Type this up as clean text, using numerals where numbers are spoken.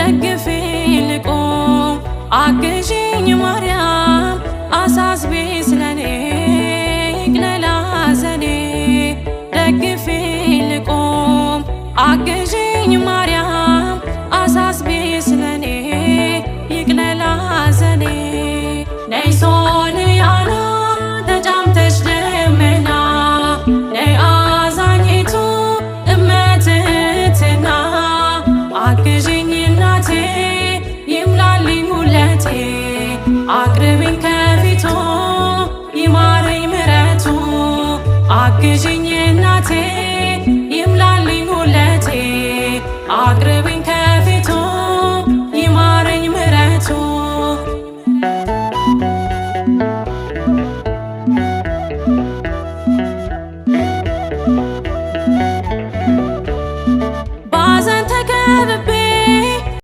ደግፊኝ ልቁም አግዢኝ ማርያም አሳስቢ ስለኔ ይቅለል ሐዘኔ ደግፊኝ ልቁም አግዢኝ ማርያም አሳስቢ ስለኔ ይቅለል ሐዘኔ ነይ ሶርያና ተጫምተሽ ደመና ነይ አዛኝቱ እመትህትና አግዢኝ እናቴ ይምላልኝ ሁለቴ አቅርቢኝ ከፊቱ ይማረኝ ምሕረቱ አግዢኝ እናቴ